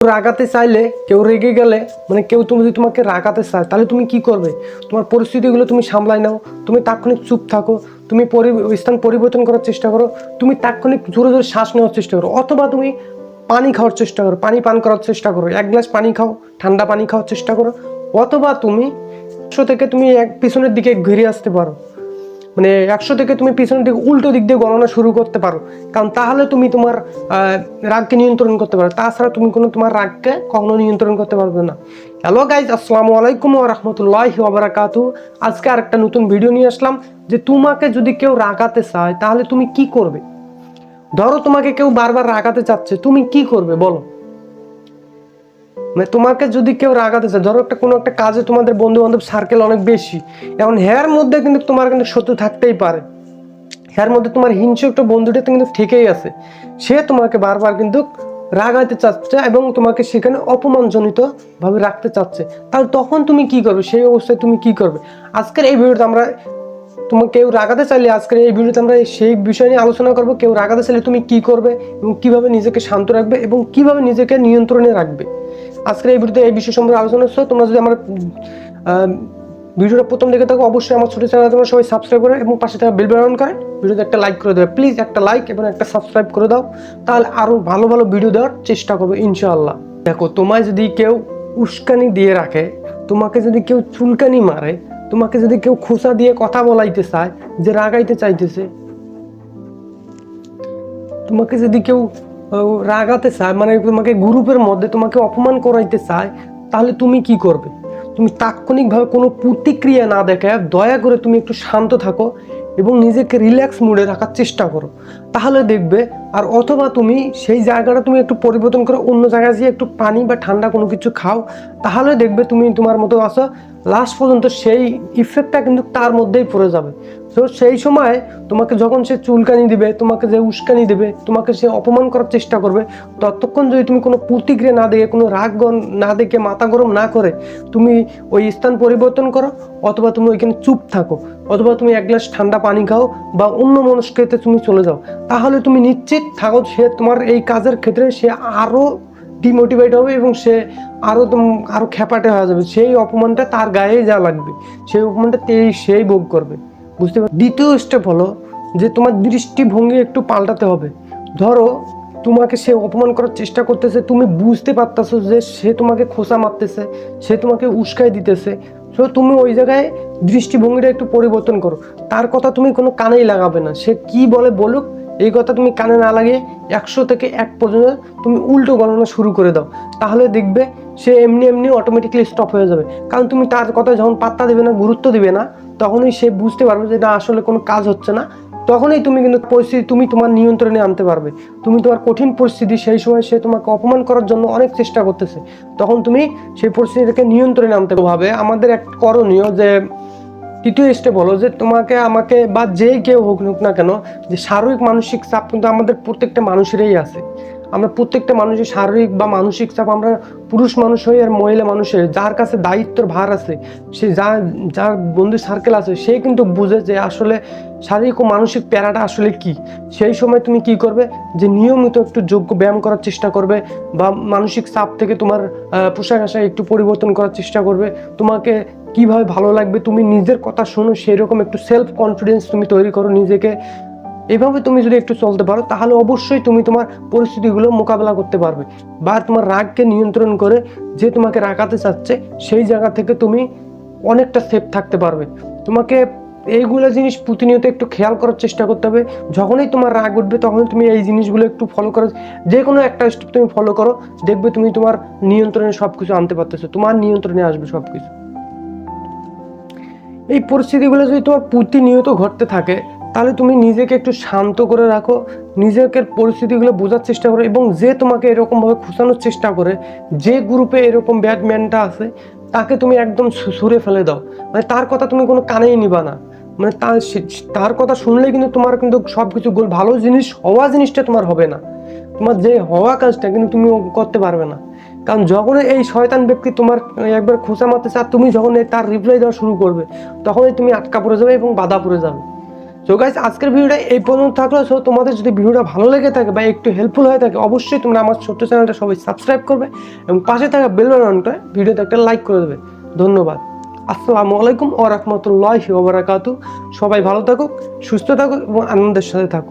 রাগাতে চাইলে, কেউ রেগে গেলে, মানে কেউ তুমি যদি তোমাকে রাগাতে চায় তাহলে তুমি কি করবে? তোমার পরিস্থিতিগুলো তুমি সামলাই নাও, তুমি তাৎক্ষণিক চুপ থাকো, তুমি স্থান পরিবর্তন করার চেষ্টা করো, তুমি তাৎক্ষণিক জোরে জোরে শ্বাস নেওয়ার চেষ্টা করো, অথবা তুমি পানি খাওয়ার চেষ্টা করো, পানি পান করার চেষ্টা করো, 1 গ্লাস পানি খাও, ঠান্ডা পানি খাওয়ার চেষ্টা করো, অথবা তুমি 100 থেকে তুমি পিছনের দিকে ঘুরে আসতে পারো, মানে 100 থেকে তুমি পিছনের দিকে উল্টো দিক দিয়ে গণনা শুরু করতে পারো। কারণ তাহলে তুমি তোমার রাগকে নিয়ন্ত্রণ করতে পারো, তাছাড়া তুমি তোমার রাগকে কখনো নিয়ন্ত্রণ করতে পারবে না। হ্যালো গাইজ, আসসালামু আলাইকুম ওয়া রাহমাতুল্লাহি ওয়া বারাকাতুহু। আজকে আরেকটা নতুন ভিডিও নিয়ে আসলাম যে তোমাকে যদি কেউ রাগাতে চায় তাহলে তুমি কি করবে। ধরো তোমাকে কেউ বারবার রাগাতে চাচ্ছে, তুমি কি করবে বলো? মানে তোমাকে যদি কেউ রাগাতে চায়, ধরো কোনো একটা কাজে তোমাদের বন্ধু বান্ধব সার্কেল অনেক বেশি, এখন হের মধ্যে কিন্তু তোমার কিন্তু শত্রু থাকতেই পারে, হের মধ্যে তোমার হিংসু একটা বন্ধুটা কিন্তু ঠিকই আছে, সে তোমাকে বারবার কিন্তু রাগাইতে চাচ্ছে এবং তোমাকে সেখানে অপমানজনিত ভাবে রাখতে চাচ্ছে, তাহলে তখন তুমি কি করবে? সেই অবস্থায় তুমি কি করবে? আজকের এই ভিডিওতে আমরা তোমাকে কেউ রাগাতে চাইলে, আজকের এই ভিডিওতে আমরা সেই বিষয় নিয়ে আলোচনা করবো, কেউ রাগাতে চাইলে তুমি কি করবে এবং কিভাবে নিজেকে শান্ত রাখবে এবং কিভাবে নিজেকে নিয়ন্ত্রণে রাখবে। আজকের এই ভিডিওতে এই বিষয় সম্পর্কে আলোচনা হচ্ছে। তোমরা যদি আমার ভিডিওটা প্রথম দেখে থাকো, অবশ্যই আমার ছোট চ্যানেল তোমরা সবাই সাবস্ক্রাইব করে এবং পাশে থাকা বেল বাটন করে ভিডিওতে একটা লাইক করে দেবে। প্লিজ একটা লাইক এবং একটা সাবস্ক্রাইব করে দাও, তাহলে আরো ভালো ভালো ভিডিও দেওয়ার চেষ্টা করবো ইনশাআল্লাহ। দেখো, তোমায় যদি কেউ উস্কানি দিয়ে রাখে, তোমাকে যদি কেউ চুলকানি মারে, তোমাকে যদি কেউ খোঁচা দিয়ে কথা বলাইতে চায়, যে রাগাইতে চাইতেছে, তোমাকে যদি কেউ রাগাতে চায়, মানে তোমাকে গ্রুপের মধ্যে তোমাকে অপমান করাইতে চায়, তাহলে তুমি কি করবে? তুমি তাৎক্ষণিকভাবে কোনো প্রতিক্রিয়া না দেখায় দয়া করে তুমি একটু শান্ত থাকো এবং নিজেকে রিল্যাক্স মুডে রাখার চেষ্টা করো, তাহলে দেখবে। আর অথবা তুমি সেই জায়গাটা তুমি একটু পরিবর্তন করে অন্য জায়গায় গিয়ে একটু পানি বা ঠান্ডা কোনো কিছু খাও, তাহলে দেখবে তুমি তোমার মতো আসো, লাস্ট পর্যন্ত সেই ইফেক্টটা কিন্তু তার মধ্যেই পড়ে যাবে। তো সেই সময় তোমাকে যখন সে চুলকানি দিবে, তোমাকে যে উস্কানি দেবে, তোমাকে সে অপমান করার চেষ্টা করবে, ততক্ষণ যদি তুমি কোনো প্রতিক্রিয়া না দেখে, কোনো রাগ না দেখে, মাথা গরম না করে তুমি ওই স্থান পরিবর্তন করো, অথবা তুমি ওইখানে চুপ থাকো, অথবা তুমি 1 গ্লাস ঠান্ডা পানি খাও বা অন্য মনস্কতে তুমি চলে যাও, তাহলে তুমি নিশ্চিত থাকো সে তোমার এই কাজের ক্ষেত্রে সে আরও ডিমোটিভেট হবে এবং সে আরো খেপাটে হয়ে যাবে। সেই অপমানটা তার গায়ে যা লাগবে, সেই অপমানটা সেই ভোগ করবে। বুঝতে পারো? দ্বিতীয় স্টেপ হলো যে তোমার দৃষ্টিভঙ্গি একটু পাল্টাতে হবে। ধরো তোমাকে সে অপমান করার চেষ্টা করতেছে, তুমি বুঝতে পারতেছো যে সে তোমাকে খোঁচা মারতেছে, সে তোমাকে উস্কাই দিতেছে, তো তুমি ওই জায়গায় দৃষ্টিভঙ্গিটা একটু পরিবর্তন করো। তার কথা তুমি কোনো কানেই লাগাবে না, সে কি বলে বলুক, এই কথা তুমি কানে না লাগিয়ে 100 থেকে 1 পর্যন্ত তুমি উল্টো গণনা শুরু করে দাও, তাহলে দেখবে সে এমনি এমনি অটোমেটিক্যালি স্টপ হয়ে যাবে। কারণ তুমি তার কথা যখন পাত্তা দেবে না, গুরুত্ব দিবে না, তখনই সে বুঝতে পারবে যে না, আসলে কোনো কাজ হচ্ছে না। তখনই তুমি কিন্তু পরিস্থিতি তুমি তোমার নিয়ন্ত্রণে আনতে পারবে। তুমি তোমার কঠিন পরিস্থিতি, সেই সময় সে তোমাকে অপমান করার জন্য অনেক চেষ্টা করতেছে, তখন তুমি সেই পরিস্থিতিটাকে নিয়ন্ত্রণে আনতে হবে। আমাদের এক করণীয় যে তৃতীয় স্টেপ হলো যে তোমাকে আমাকে বা যে কেউ হোক না কেন, যে শারীরিক মানসিক চাপ কিন্তু আমাদের প্রত্যেকটা মানুষেরই আছে। আমরা প্রত্যেকটা মানুষের শারীরিক বা মানসিক চাপ, আমরা পুরুষ মানুষ হই আর মহিলা মানুষের, যার কাছে দায়িত্বর ভার আছে, সে যার বন্ধু সার্কেল আছে, সে কিন্তু বুঝে যে আসলে শারীরিক ও মানসিক প্যারাটা আসলে কি। সেই সময় তুমি কি করবে? যে নিয়মিত একটু যোগ্য ব্যায়াম করার চেষ্টা করবে বা মানসিক চাপ থেকে তোমার পোশাক আশাক একটু পরিবর্তন করার চেষ্টা করবে। তোমাকে কিভাবে ভালো লাগবে, তুমি নিজের কথা শোনো, সেই রকম একটু সেলফ কনফিডেন্স তুমি তৈরি করো নিজেকে। এভাবে তুমি যদি একটু চলতে পারো, তাহলে অবশ্যই তুমি তোমার পরিস্থিতিগুলো মোকাবেলা করতে পারবে বা তোমার রাগকে নিয়ন্ত্রণ করে যে তোমাকে রাগাতে চাচ্ছে সেই জায়গা থেকে তুমি অনেকটা সেফ থাকতে পারবে। তোমাকে এইগুলো জিনিস প্রতিনিয়ত একটু খেয়াল করার চেষ্টা করতে হবে। যখনই তোমার রাগ উঠবে তখনই তুমি এই জিনিসগুলো একটু ফলো করো, যে কোনো একটা স্টেপ তুমি ফলো করো, দেখবে তুমি তোমার নিয়ন্ত্রণে সবকিছু আনতে পারতেছো, তোমার নিয়ন্ত্রণে আসবে সবকিছু। এই পরিস্থিতিগুলো যদি তোমার প্রতিনিয়ত ঘটতে থাকে, তাহলে তুমি নিজেকে একটু শান্ত করে রাখো, নিজেকে পরিস্থিতিগুলো বোঝার চেষ্টা করো এবং যে তোমাকে এরকমভাবে খোঁচানোর চেষ্টা করে, যে গ্রুপে এরকম ব্যাডম্যানটা আছে, তাকে তুমি একদম ছুঁড়ে ফেলে দাও। মানে তার কথা তুমি কোনো কানেই নিবা না, মানে তার কথা শুনলে কিন্তু তোমার কিন্তু সব কিছু ভালো জিনিস হওয়া জিনিসটা তোমার হবে না, তোমার যে হওয়া কাজটা কিন্তু তুমি করতে পারবে না। কারণ যখন এই শয়তান ব্যক্তি তোমার একবার খোঁচা মারতে চায়, তুমি যখন তার রিপ্লাই দেওয়া শুরু করবে, তখনই তুমি আটকা পড়ে যাবে এবং বাধা পড়ে যাবে। সো গাইস, আজকের ভিডিওটা এই পর্যন্ত থাকলো। সো তোমাদের যদি ভিডিওটা ভালো লেগে থাকে বা একটু হেল্পফুল হয়ে থাকে, অবশ্যই তোমরা আমার ছোট্ট চ্যানেলটা সবাই সাবস্ক্রাইব করবে এবং পাশে থাকা বেল বাটনটা ভিডিওতে একটা লাইক করে দেবে। ধন্যবাদ। আসসালামু আলাইকুম ওয়া রাহমাতুল্লাহি ওয়া বারাকাতুহু। সবাই ভালো থাকুক, সুস্থ থাকুক এবং আনন্দের সাথে থাকুক।